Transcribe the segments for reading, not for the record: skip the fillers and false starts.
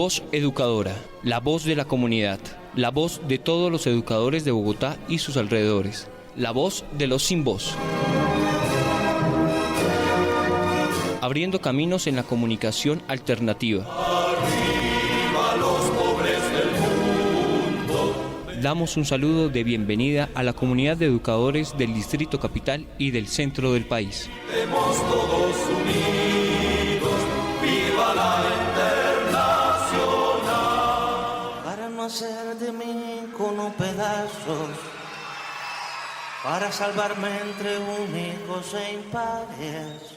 Voz Educadora, la voz de la comunidad, la voz de todos los educadores de Bogotá y sus alrededores, la voz de los sin voz. Abriendo caminos en la comunicación alternativa. Arriba los pobres del mundo. Damos un saludo de bienvenida a la comunidad de educadores del Distrito Capital y del centro del país. Estemos todos unidos, viva la Internacional. Para no hacer de mí con pedazos, para salvarme entre únicos e impares,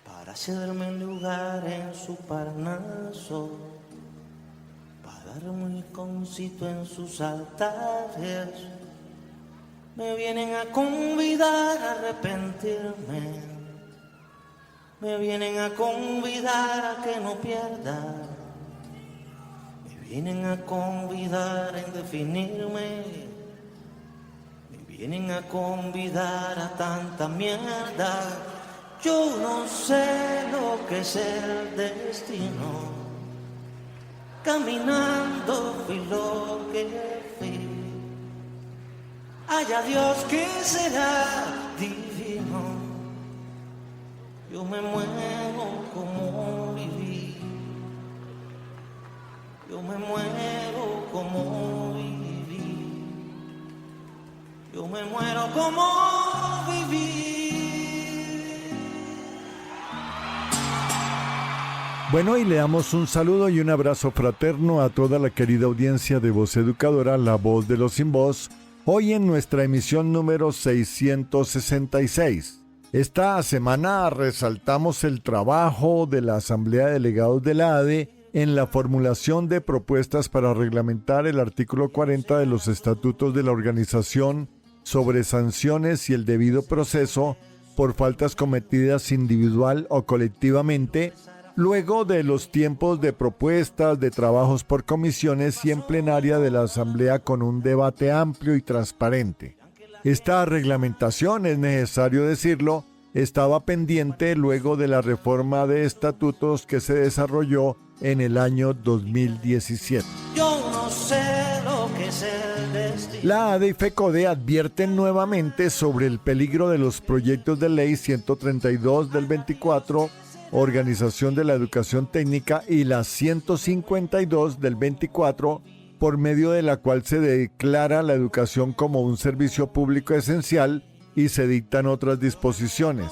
para cederme un lugar en su Parnaso, para darme un iconcito en sus altares. Me vienen a convidar a arrepentirme, me vienen a convidar a que no pierda, me vienen a convidar a indefinirme, me vienen a convidar a tanta mierda. Yo no sé lo que es el destino, caminando fui lo que fui. Haya Dios que será divino, yo me muero como viví, yo me muero como viví, yo me muero como viví. Bueno, y le damos un saludo y un abrazo fraterno a toda la querida audiencia de Voz Educadora, la voz de los sin voz, hoy en nuestra emisión número 666. Esta semana resaltamos el trabajo de la Asamblea de Delegados de la ADE en la formulación de propuestas para reglamentar el artículo 40 de los estatutos de la organización sobre sanciones y el debido proceso por faltas cometidas individual o colectivamente, luego de los tiempos de propuestas, de trabajos por comisiones y en plenaria de la Asamblea con un debate amplio y transparente. Esta reglamentación, es necesario decirlo, estaba pendiente luego de la reforma de estatutos que se desarrolló en el año 2017. Yo no sé lo que es el destino. La ADE y FECODE advierten nuevamente sobre el peligro de los proyectos de ley 132 del 24, Organización de la Educación Técnica, y la 152 del 24, por medio de la cual se declara la educación como un servicio público esencial y se dictan otras disposiciones.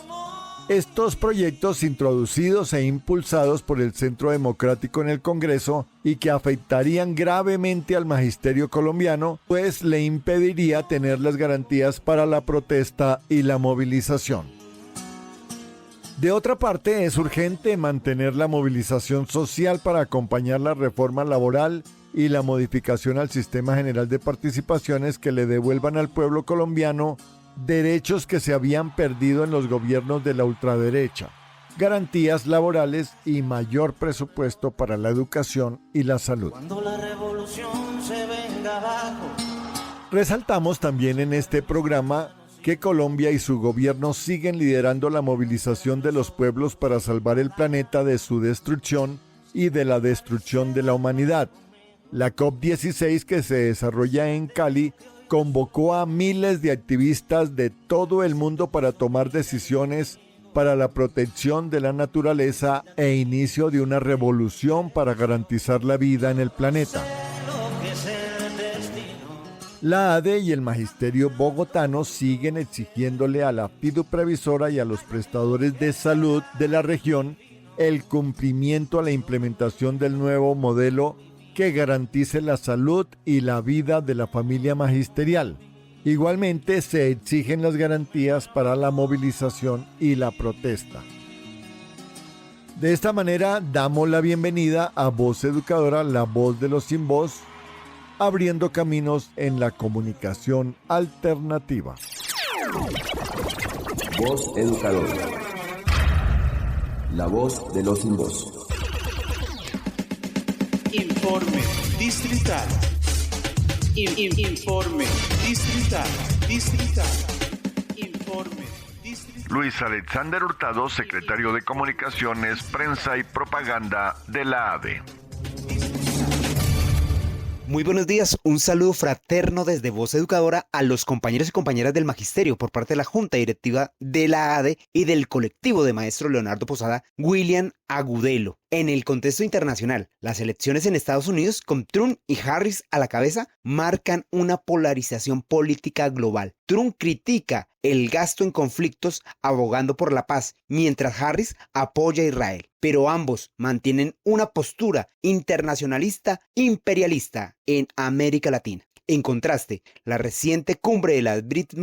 Estos proyectos introducidos e impulsados por el Centro Democrático en el Congreso y que afectarían gravemente al magisterio colombiano, pues le impediría tener las garantías para la protesta y la movilización. De otra parte, es urgente mantener la movilización social para acompañar la reforma laboral y la modificación al Sistema General de Participaciones que le devuelvan al pueblo colombiano derechos que se habían perdido en los gobiernos de la ultraderecha, garantías laborales y mayor presupuesto para la educación y la salud. Cuando la revolución se venga abajo. Resaltamos también en este programa que Colombia y su gobierno siguen liderando la movilización de los pueblos para salvar el planeta de su destrucción y de la destrucción de la humanidad. La COP16, que se desarrolla en Cali, convocó a miles de activistas de todo el mundo para tomar decisiones para la protección de la naturaleza e inicio de una revolución para garantizar la vida en el planeta. La ADE y el magisterio bogotano siguen exigiéndole a la fiduprevisora y a los prestadores de salud de la región el cumplimiento a la implementación del nuevo modelo que garantice la salud y la vida de la familia magisterial. Igualmente se exigen las garantías para la movilización y la protesta. De esta manera damos la bienvenida a Voz Educadora, la voz de los sin voz, abriendo caminos en la comunicación alternativa. Voz Educadora, la voz de los sin voz. Informe distrital. Informe distrital. Informe distrital. Luis Alexander Hurtado, secretario de Comunicaciones, Prensa y Propaganda de la ADE. Muy buenos días, un saludo fraterno desde Voz Educadora a los compañeros y compañeras del Magisterio por parte de la Junta Directiva de la ADE y del colectivo de maestro Leonardo Posada, William Agudelo. En el contexto internacional, las elecciones en Estados Unidos, con Trump y Harris a la cabeza, marcan una polarización política global. Trump critica el gasto en conflictos abogando por la paz, mientras Harris apoya a Israel. Pero ambos mantienen una postura internacionalista imperialista en América Latina. En contraste, la reciente cumbre de las BRICS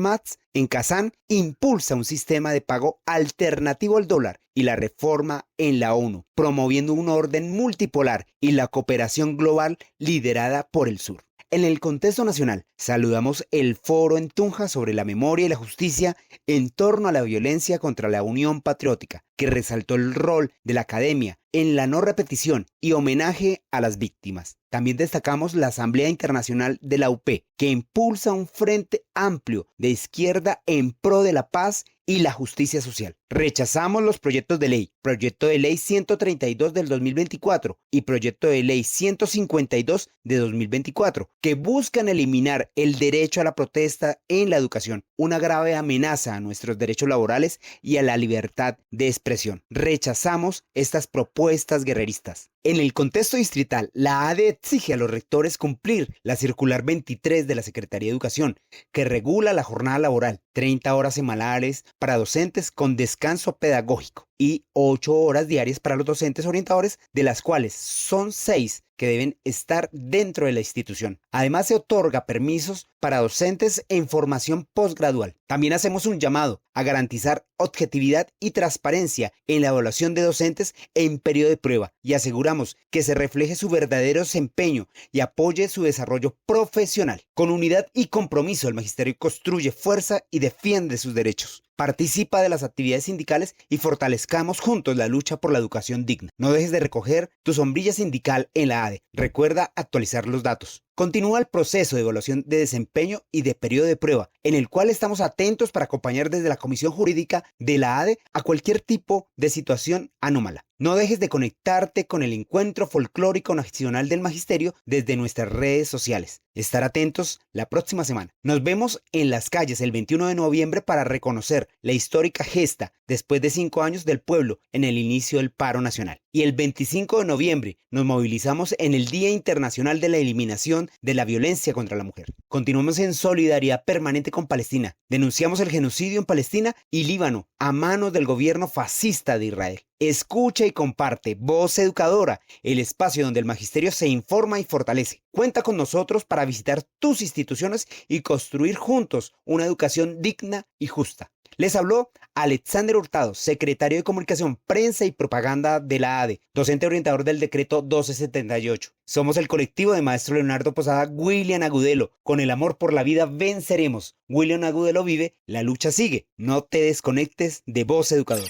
en Kazán impulsa un sistema de pago alternativo al dólar y la reforma en la ONU, promoviendo un orden multipolar y la cooperación global liderada por el sur. En el contexto nacional, saludamos el foro en Tunja sobre la memoria y la justicia en torno a la violencia contra la Unión Patriótica, que resaltó el rol de la academia en la no repetición y homenaje a las víctimas. También destacamos la Asamblea Internacional de la UP, que impulsa un frente amplio de izquierda en pro de la paz y la justicia social. Rechazamos los proyectos de ley, proyecto de ley 132 del 2024 y proyecto de ley 152 de 2024, que buscan eliminar el derecho a la protesta en la educación, una grave amenaza a nuestros derechos laborales y a la libertad de expresión. Rechazamos estas propuestas guerreristas. En el contexto distrital, la ADE exige a los rectores cumplir la circular 23 de la Secretaría de Educación, que regula la jornada laboral, 30 horas semanales para docentes con descanso pedagógico y 8 horas diarias para los docentes orientadores, de las cuales son 6 que deben estar dentro de la institución. Además, se otorga permisos para docentes en formación posgradual. También hacemos un llamado a garantizar objetividad y transparencia en la evaluación de docentes en periodo de prueba y aseguramos que se refleje su verdadero desempeño y apoye su desarrollo profesional. Con unidad y compromiso, el magisterio construye fuerza y defiende sus derechos. Participa de las actividades sindicales y fortalezcamos juntos la lucha por la educación digna. No dejes de recoger tu sombrilla sindical en la ADE. Recuerda actualizar los datos. Continúa el proceso de evaluación de desempeño y de periodo de prueba, en el cual estamos atentos para acompañar desde la Comisión Jurídica de la ADE a cualquier tipo de situación anómala. No dejes de conectarte con el encuentro folclórico nacional del magisterio desde nuestras redes sociales. Estar atentos la próxima semana. Nos vemos en las calles el 21 de noviembre para reconocer la histórica gesta después de 5 años del pueblo en el inicio del paro nacional. Y el 25 de noviembre nos movilizamos en el Día Internacional de la Eliminación de la Violencia contra la Mujer. Continuamos en solidaridad permanente con Palestina. Denunciamos el genocidio en Palestina y Líbano a manos del gobierno fascista de Israel. Escucha y comparte Voz Educadora, el espacio donde el magisterio se informa y fortalece. Cuenta con nosotros para visitar tus instituciones y construir juntos una educación digna y justa. Les habló Alexander Hurtado, secretario de Comunicación, Prensa y Propaganda de la ADE, docente orientador del decreto 1278. Somos el colectivo de maestro Leonardo Posada, William Agudelo. Con el amor por la vida venceremos. William Agudelo vive, la lucha sigue. No te desconectes de Voz Educadora.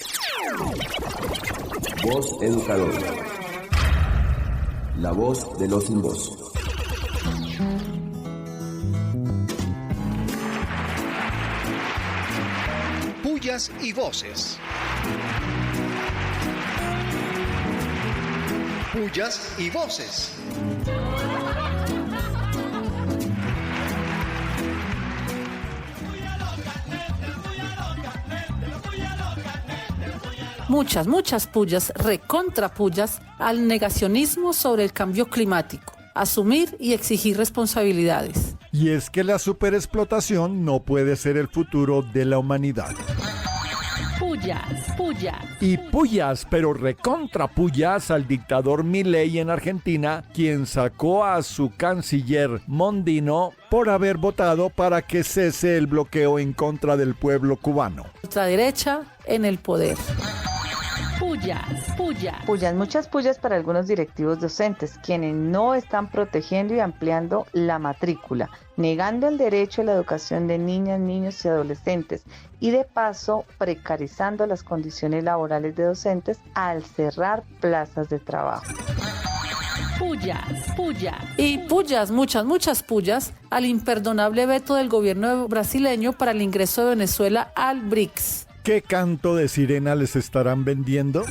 Voz Educadora. La voz de los sin voz. Pullas y voces. Pullas y voces. Muchas pullas, recontrapullas al negacionismo sobre el cambio climático, asumir y exigir responsabilidades. Y es que la superexplotación no puede ser el futuro de la humanidad. Pullas. Y pullas, pero recontrapullas al dictador Milei en Argentina, quien sacó a su canciller Mondino por haber votado para que cese el bloqueo en contra del pueblo cubano. Ultraderecha en el poder. Pullas, muchas pullas para algunos directivos docentes, quienes no están protegiendo y ampliando la matrícula, negando el derecho a la educación de niñas, niños y adolescentes, y de paso precarizando las condiciones laborales de docentes al cerrar plazas de trabajo. Y pullas, muchas pullas al imperdonable veto del gobierno brasileño para el ingreso de Venezuela al BRICS. ¿Qué canto de sirena les estarán vendiendo?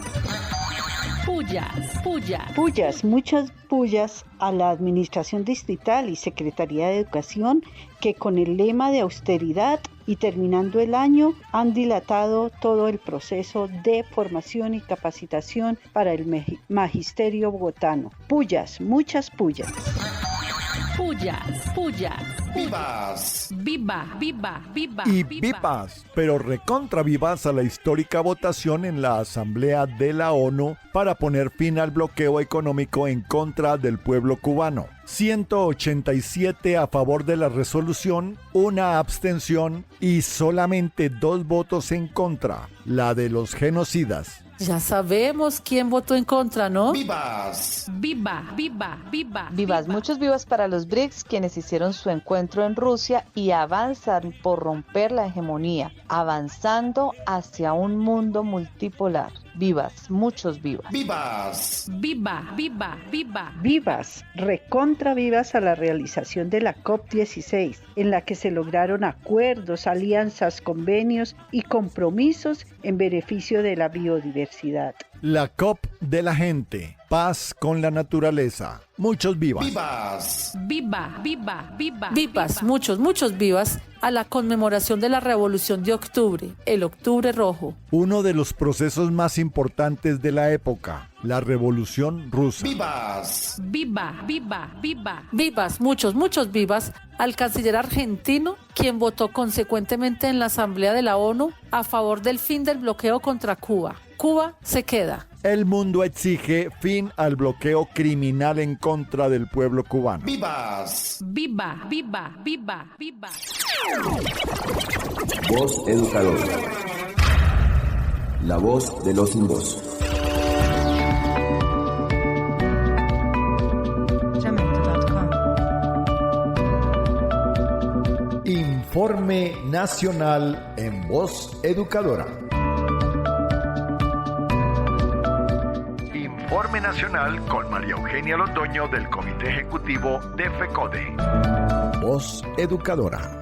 Pullas, muchas pullas a la Administración Distrital y Secretaría de Educación que con el lema de austeridad y terminando el año han dilatado todo el proceso de formación y capacitación para el magisterio bogotano. Pullas, muchas pullas. Vivas. Y vivas, pero recontra vivas a la histórica votación en la Asamblea de la ONU para poner fin al bloqueo económico en contra del pueblo cubano. 187 a favor de la resolución, una abstención y solamente 2 votos en contra, la de los genocidas. Ya sabemos quién votó en contra, ¿no? Vivas. Vivas, muchos vivas para los BRICS, quienes hicieron su encuentro en Rusia y avanzan por romper la hegemonía, avanzando hacia un mundo multipolar. Vivas, muchos vivas. Vivas. Vivas, recontra vivas a la realización de la COP16, en la que se lograron acuerdos, alianzas, convenios y compromisos en beneficio de la biodiversidad. La COP de la gente, paz con la naturaleza. Muchos vivas. Vivas, muchos vivas a la conmemoración de la Revolución de Octubre, el Octubre Rojo. Uno de los procesos más importantes de la época, la Revolución Rusa. Vivas. Vivas, muchos vivas al canciller argentino, quien votó consecuentemente en la Asamblea de la ONU a favor del fin del bloqueo contra Cuba. Cuba se queda. El mundo exige fin al bloqueo criminal en contra del pueblo cubano. Vivas. Voz educadora. La voz de los sin voz. Informe nacional en Voz Educadora. Informe nacional con María Eugenia Londoño del Comité Ejecutivo de FECODE. Voz Educadora.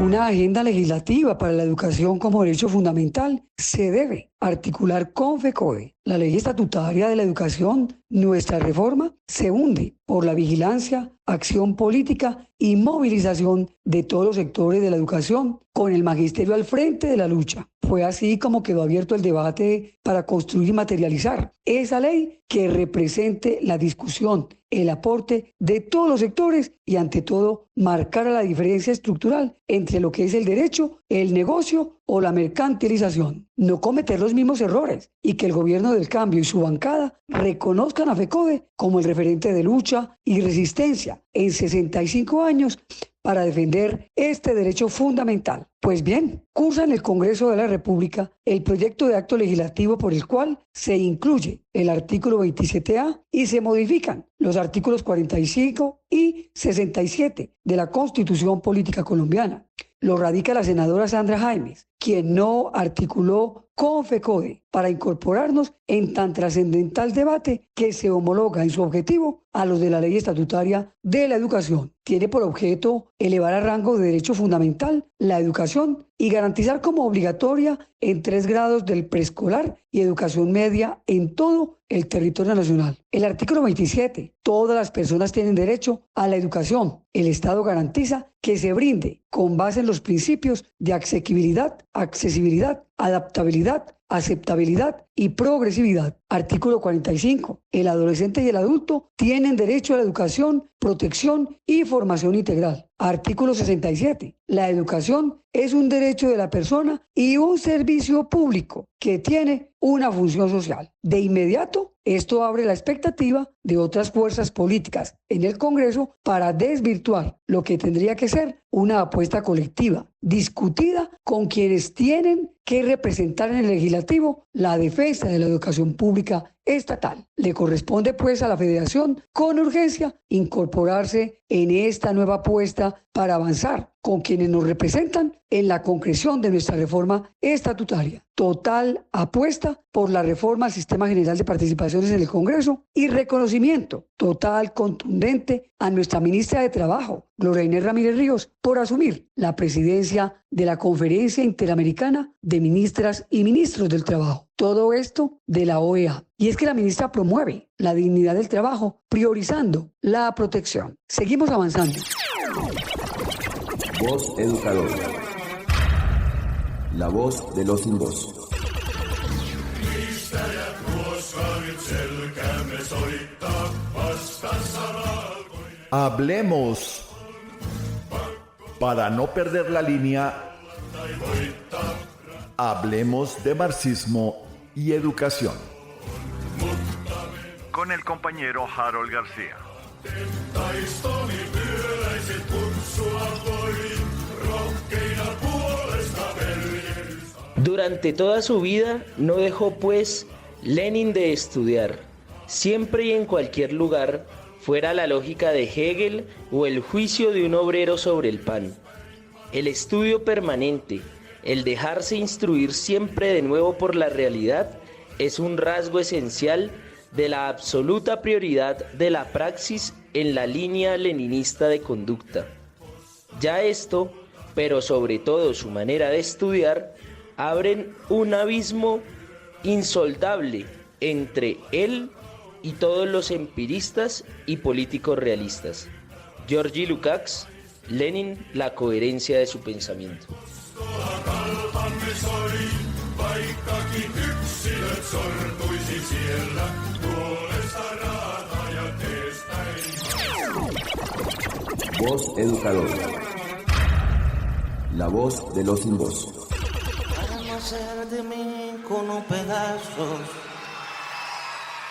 Una agenda legislativa para la educación como derecho fundamental se debe articular con FECODE. La ley estatutaria de la educación, nuestra reforma, se hunde por la vigilancia, acción política y movilización de todos los sectores de la educación, con el magisterio al frente de la lucha. Fue así como quedó abierto el debate para construir y materializar esa ley que represente la discusión, el aporte de todos los sectores y ante todo marcar la diferencia estructural entre lo que es el derecho, el negocio o la mercantilización. No cometer los mismos errores y que el gobierno del cambio y su bancada reconozcan a FECODE como el referente de lucha y resistencia en 65 años para defender este derecho fundamental. Pues bien, cursa en el Congreso de la República el proyecto de acto legislativo por el cual se incluye el artículo 27A y se modifican los artículos 45 y 67 de la Constitución Política Colombiana. Lo radica la senadora Sandra Jaimes, quien no articuló con FECODE para incorporarnos en tan trascendental debate que se homologa en su objetivo a los de la ley estatutaria de la educación. Tiene por objeto elevar a rango de derecho fundamental la educación y garantizar como obligatoria en 3 grados del preescolar y educación media en todo el territorio nacional. El artículo 27. Todas las personas tienen derecho a la educación. El Estado garantiza que se brinde con base en los principios de asequibilidad, accesibilidad, adaptabilidad, aceptabilidad y progresividad. Artículo 45. El adolescente y el adulto tienen derecho a la educación, protección y formación integral. Artículo 67. La educación es un derecho de la persona y un servicio público que tiene una función social. De inmediato, esto abre la expectativa de otras fuerzas políticas en el Congreso para desvirtuar lo que tendría que ser una apuesta colectiva, discutida con quienes tienen que representar en el legislativo la defensa de la educación pública estatal. Le corresponde pues a la Federación con urgencia incorporarse en esta nueva apuesta para avanzar con quienes nos representan en la concreción de nuestra reforma estatutaria. Total apuesta por la reforma al Sistema General de Participaciones en el Congreso y reconocimiento total, contundente a nuestra ministra de Trabajo, Gloria Inés Ramírez Ríos, por asumir la presidencia vigencia de la Conferencia Interamericana de Ministras y Ministros del Trabajo. Todo esto de la OEA. Y es que la ministra promueve la dignidad del trabajo, priorizando la protección. Seguimos avanzando. Voz educadora. La voz de los sin voz. Hablemos. Para no perder la línea, hablemos de marxismo y educación. Con el compañero Harold García. Durante toda su vida no dejó pues Lenin de estudiar, siempre y en cualquier lugar, fuera la lógica de Hegel o el juicio de un obrero sobre el pan. El estudio permanente, el dejarse instruir siempre de nuevo por la realidad, es un rasgo esencial de la absoluta prioridad de la praxis en la línea leninista de conducta. Ya esto, pero sobre todo su manera de estudiar, abren un abismo insoldable entre él y todos los empiristas y políticos realistas. Georgi Lukács, Lenin, la coherencia de su pensamiento. Voz educadora. La voz de los sin voz. Para no hacer de mí con un pedazo,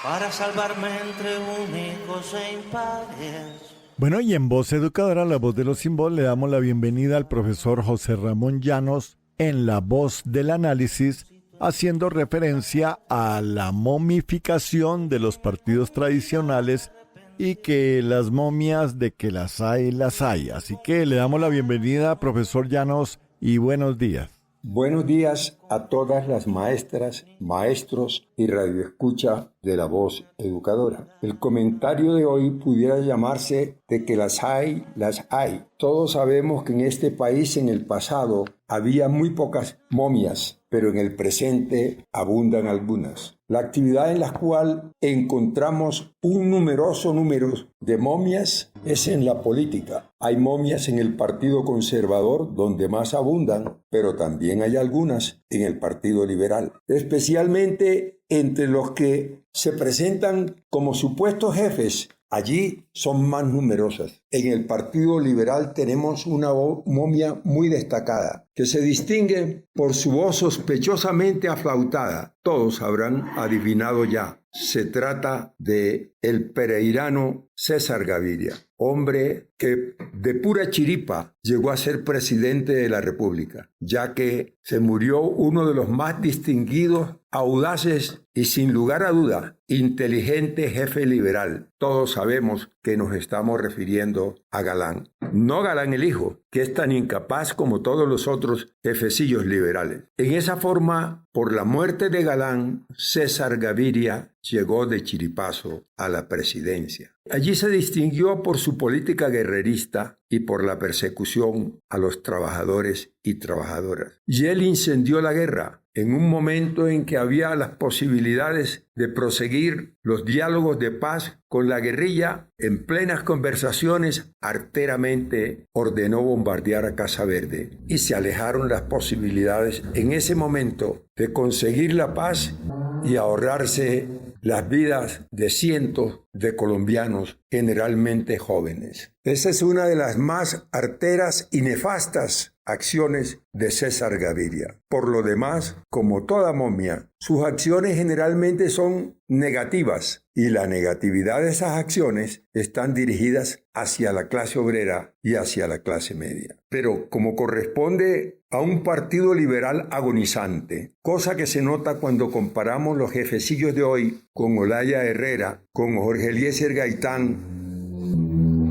para salvarme entre únicos e impares. Bueno, y en Voz Educadora, la voz de los sin voz, le damos la bienvenida al profesor José Ramón Llanos en La Voz del Análisis, haciendo referencia a la momificación de los partidos tradicionales y que las momias de que las hay, las hay. Así que le damos la bienvenida, profesor Llanos, y buenos días. Buenos días a todas las maestras, maestros y radioescucha de La Voz Educadora. El comentario de hoy pudiera llamarse de que las hay, las hay. Todos sabemos que en este país en el pasado había muy pocas momias, pero en el presente abundan algunas. La actividad en la cual encontramos un numeroso número de momias es en la política. Hay momias en el Partido Conservador, donde más abundan, pero también hay algunas en el Partido Liberal, especialmente entre los que se presentan como supuestos jefes. Allí son más numerosas. En el Partido Liberal tenemos una momia muy destacada, que se distingue por su voz sospechosamente aflautada. Todos habrán adivinado ya. Se trata de el pereirano César Gaviria, hombre que de pura chiripa llegó a ser presidente de la República, ya que se murió uno de los más distinguidos, audaces y sin lugar a duda inteligente jefe liberal. Todos sabemos que nos estamos refiriendo a Galán. No Galán el hijo, que es tan incapaz como todos los otros jefecillos liberales. En esa forma, por la muerte de Galán, César Gaviria llegó de chiripazo a la presidencia. Allí se distinguió por su política guerrerista y por la persecución a los trabajadores y trabajadoras. Y él incendió la guerra en un momento en que había las posibilidades de proseguir los diálogos de paz con la guerrilla. En plenas conversaciones, arteramente ordenó bombardear a Casa Verde y se alejaron las posibilidades en ese momento de conseguir la paz y ahorrarse las vidas de cientos de colombianos, generalmente jóvenes. Esa es una de las más arteras y nefastas acciones de César Gaviria. Por lo demás, como toda momia, sus acciones generalmente son negativas y la negatividad de esas acciones están dirigidas hacia la clase obrera y hacia la clase media. Pero como corresponde a un partido liberal agonizante, cosa que se nota cuando comparamos los jefecillos de hoy con Olaya Herrera, con Jorge Eliezer Gaitán,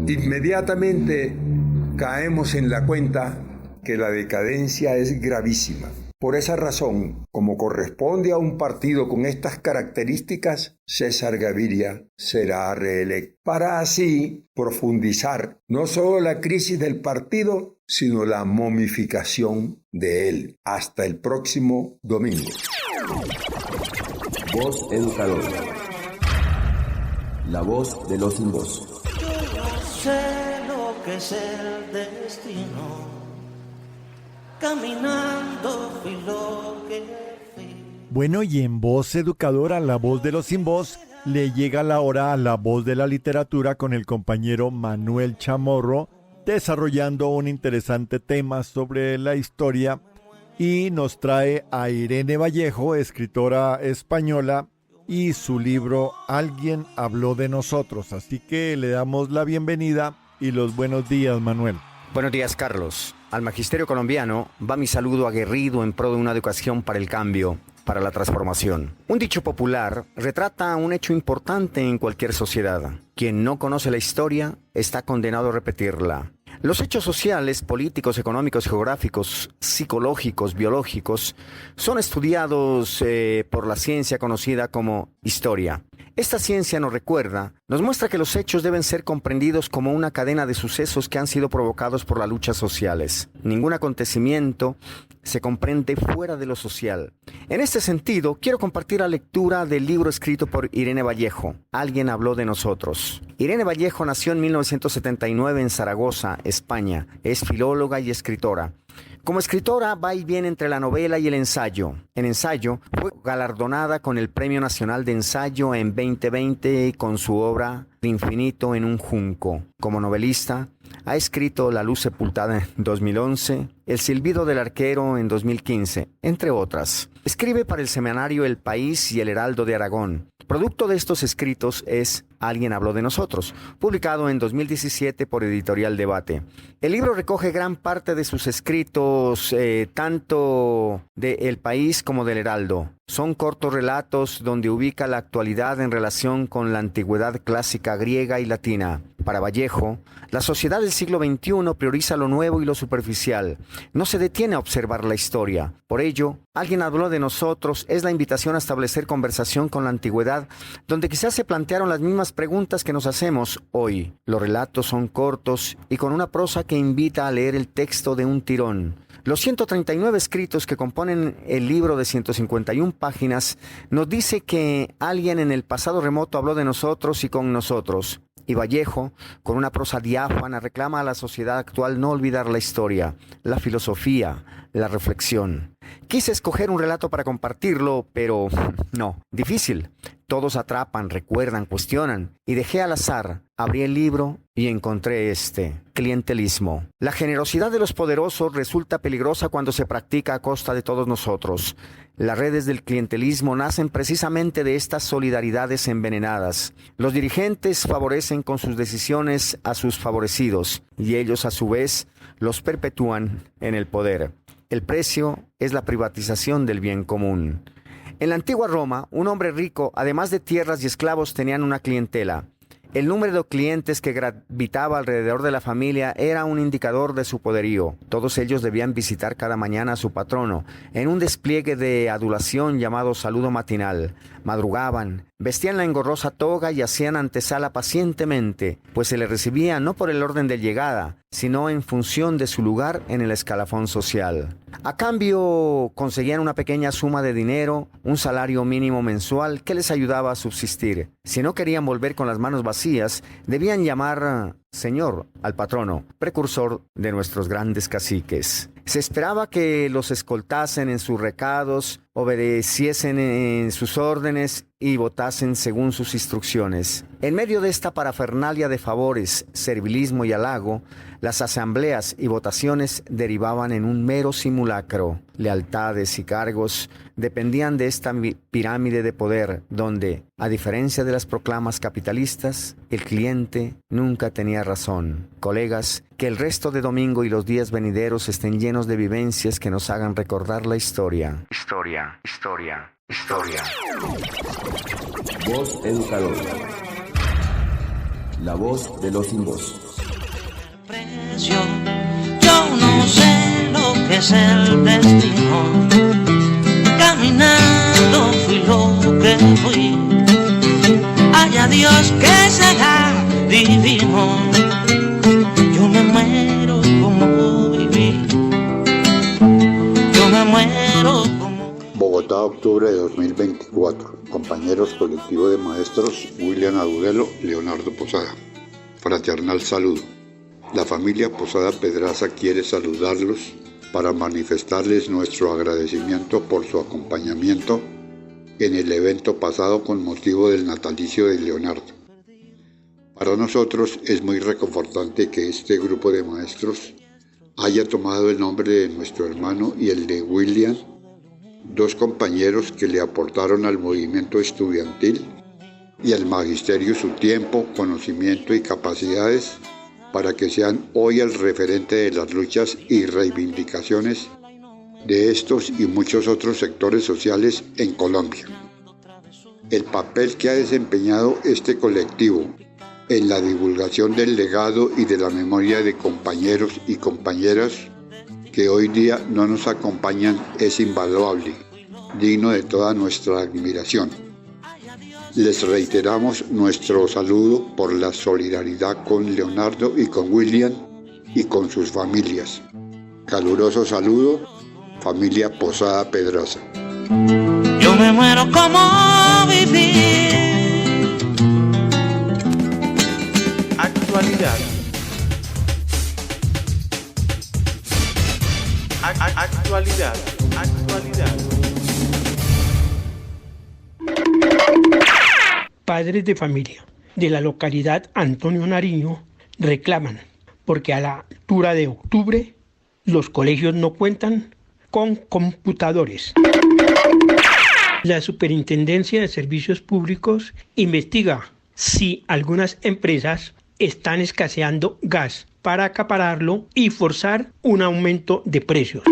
inmediatamente caemos en la cuenta que la decadencia es gravísima. Por esa razón, como corresponde a un partido con estas características, César Gaviria será reelecto, para así profundizar no solo la crisis del partido, sino la momificación de él. Hasta el próximo domingo. Voz Educadora. La voz de los sin voz. Yo no sé lo que es el destino. Caminando fui lo que fui. Bueno, y en Voz Educadora, la voz de los sin voz, le llega la hora a la voz de la literatura con el compañero Manuel Chamorro, desarrollando un interesante tema sobre la historia, y nos trae a Irene Vallejo, escritora española, y su libro Alguien habló de nosotros. Así que le damos la bienvenida y los buenos días, Manuel. Buenos días, Carlos. Al magisterio colombiano va mi saludo aguerrido en pro de una educación para el cambio, para la transformación. Un dicho popular retrata un hecho importante en cualquier sociedad. Quien no conoce la historia está condenado a repetirla. Los hechos sociales, políticos, económicos, geográficos, psicológicos, biológicos, son estudiados por la ciencia conocida como historia. Esta ciencia nos recuerda, nos muestra que los hechos deben ser comprendidos como una cadena de sucesos que han sido provocados por las luchas sociales. Ningún acontecimiento se comprende fuera de lo social. En este sentido, quiero compartir la lectura del libro escrito por Irene Vallejo, Alguien habló de nosotros. Irene Vallejo nació en 1979 en Zaragoza, España. Es filóloga y escritora. Como escritora va y viene entre la novela y el ensayo. En ensayo fue galardonada con el Premio Nacional de Ensayo en 2020 con su obra De infinito en un junco. Como novelista ha escrito La luz sepultada en 2011, El silbido del arquero en 2015, entre otras. Escribe para el semanario El País y El Heraldo de Aragón. Producto de estos escritos es Alguien habló de nosotros, publicado en 2017 por Editorial Debate. El libro recoge gran parte de sus escritos, tanto de El País como del Heraldo. Son cortos relatos donde ubica la actualidad en relación con la antigüedad clásica griega y latina. Para Vallejo, la sociedad del siglo XXI prioriza lo nuevo y lo superficial. No se detiene a observar la historia. Por ello, Alguien habló de nosotros es la invitación a establecer conversación con la antigüedad, donde quizás se plantearon las mismas preguntas que nos hacemos hoy. Los relatos son cortos y con una prosa que invita a leer el texto de un tirón. Los 139 escritos que componen el libro de 151 páginas nos dice que alguien en el pasado remoto habló de nosotros y con nosotros. Y Vallejo, con una prosa diáfana, reclama a la sociedad actual no olvidar la historia, la filosofía, la reflexión. Quise escoger un relato para compartirlo, pero no, difícil. Todos atrapan, recuerdan, cuestionan. Y dejé al azar, abrí el libro y encontré clientelismo. La generosidad de los poderosos resulta peligrosa cuando se practica a costa de todos nosotros. Las redes del clientelismo nacen precisamente de estas solidaridades envenenadas. Los dirigentes favorecen con sus decisiones a sus favorecidos y ellos a su vez los perpetúan en el poder. El precio es la privatización del bien común. En la antigua Roma, un hombre rico, además de tierras y esclavos, tenían una clientela. El número de clientes que gravitaba alrededor de la familia era un indicador de su poderío. Todos ellos debían visitar cada mañana a su patrono, en un despliegue de adulación llamado saludo matinal. Madrugaban, vestían la engorrosa toga y hacían antesala pacientemente, pues se les recibía no por el orden de llegada, sino en función de su lugar en el escalafón social. A cambio, conseguían una pequeña suma de dinero, un salario mínimo mensual que les ayudaba a subsistir. Si no querían volver con las manos vacías, debían llamar señor al patrono, precursor de nuestros grandes caciques. Se esperaba que los escoltasen en sus recados, obedeciesen en sus órdenes y votasen según sus instrucciones. En medio de esta parafernalia de favores, servilismo y halago, las asambleas y votaciones derivaban en un mero simulacro. Lealtades y cargos dependían de esta pirámide de poder, donde, a diferencia de las proclamas capitalistas, el cliente nunca tenía razón. Colegas, que el resto de domingo y los días venideros estén llenos de vivencias que nos hagan recordar la historia. Historia, historia, historia. Voz Educadora. La voz de los sin voz. Yo no sé lo que que es el destino. Caminando fui lo que fui. Haya Dios que será divino. Yo me muero como viví. Yo me muero como... Bogotá, octubre de 2024. Compañeros colectivo de maestros William Agudelo, Leonardo Posada. Fraternal saludo. La familia Posada Pedraza quiere saludarlos para manifestarles nuestro agradecimiento por su acompañamiento en el evento pasado con motivo del natalicio de Leonardo. Para nosotros es muy reconfortante que este grupo de maestros haya tomado el nombre de nuestro hermano y el de William, dos compañeros que le aportaron al movimiento estudiantil y al magisterio su tiempo, conocimiento y capacidades para que sean hoy el referente de las luchas y reivindicaciones de estos y muchos otros sectores sociales en Colombia. El papel que ha desempeñado este colectivo en la divulgación del legado y de la memoria de compañeros y compañeras que hoy día no nos acompañan es invaluable, digno de toda nuestra admiración. Les reiteramos nuestro saludo por la solidaridad con Leonardo y con William y con sus familias. Caluroso saludo, familia Posada Pedraza. Yo me muero como viví. Actualidad. Actualidad. Padres de familia de la localidad Antonio Nariño reclaman porque a la altura de octubre los colegios no cuentan con computadores. La Superintendencia de Servicios Públicos investiga si algunas empresas están escaseando gas para acapararlo y forzar un aumento de precios.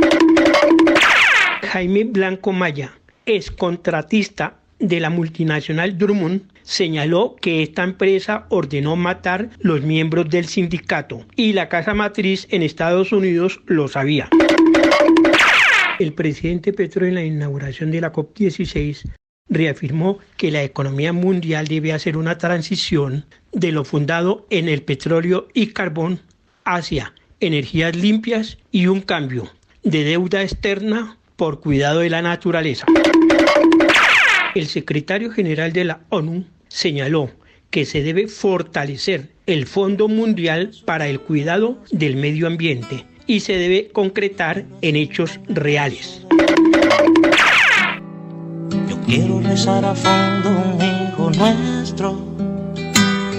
Jaime Blanco Maya, excontratista de la multinacional Drummond, señaló que esta empresa ordenó matar los miembros del sindicato y la casa matriz en Estados Unidos lo sabía. El presidente Petro en la inauguración de la COP16 reafirmó que la economía mundial debe hacer una transición de lo fundado en el petróleo y carbón hacia energías limpias y un cambio de deuda externa por cuidado de la naturaleza. El secretario general de la ONU señaló que se debe fortalecer el Fondo Mundial para el Cuidado del Medio Ambiente y se debe concretar en hechos reales. Yo quiero rezar a fondo un hijo nuestro.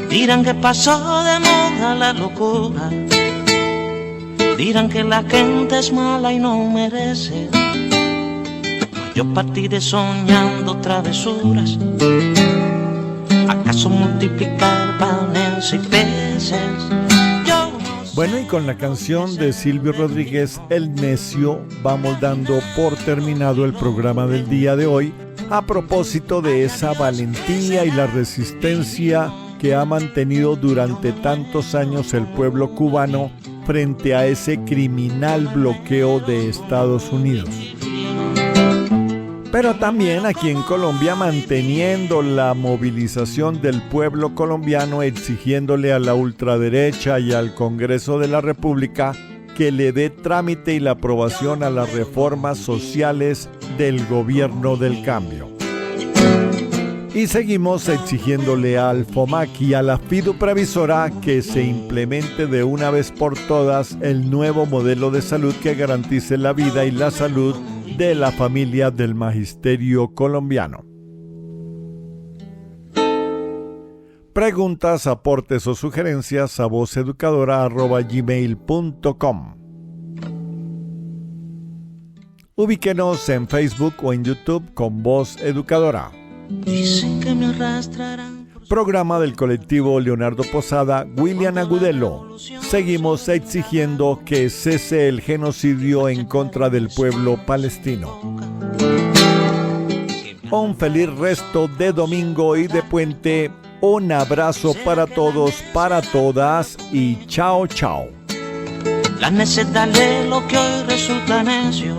Dirán que pasó de moda la locura. Dirán que la gente es mala y no merece. Yo partiré soñando travesuras. ¿Acaso multiplicar panes y peces? Bueno, y con la canción de Silvio Rodríguez, El Necio, vamos dando por terminado el programa del día de hoy, a propósito de esa valentía y la resistencia que ha mantenido durante tantos años el pueblo cubano frente a ese criminal bloqueo de Estados Unidos. Pero también aquí en Colombia manteniendo la movilización del pueblo colombiano exigiéndole a la ultraderecha y al Congreso de la República que le dé trámite y la aprobación a las reformas sociales del gobierno del cambio. Y seguimos exigiéndole al FOMAC y a la Fiduprevisora que se implemente de una vez por todas el nuevo modelo de salud que garantice la vida y la salud de la familia del magisterio colombiano. Preguntas, aportes o sugerencias a vozeducadora@gmail.com. Ubíquenos en Facebook o en YouTube con Voz Educadora. Dicen que me arrastrarán. Programa del colectivo Leonardo Posada, William Agudelo. Seguimos exigiendo que cese el genocidio en contra del pueblo palestino. Un feliz resto de domingo y de puente. Un abrazo para todos, para todas y chao, chao. La necedad de lo que hoy resulta necio.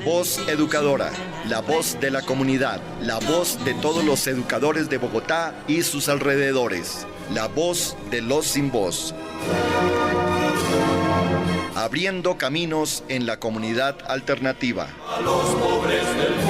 Voz Educadora, la voz de la comunidad, la voz de todos los educadores de Bogotá y sus alrededores, la voz de los sin voz. Abriendo caminos en la comunidad alternativa. A los pobres del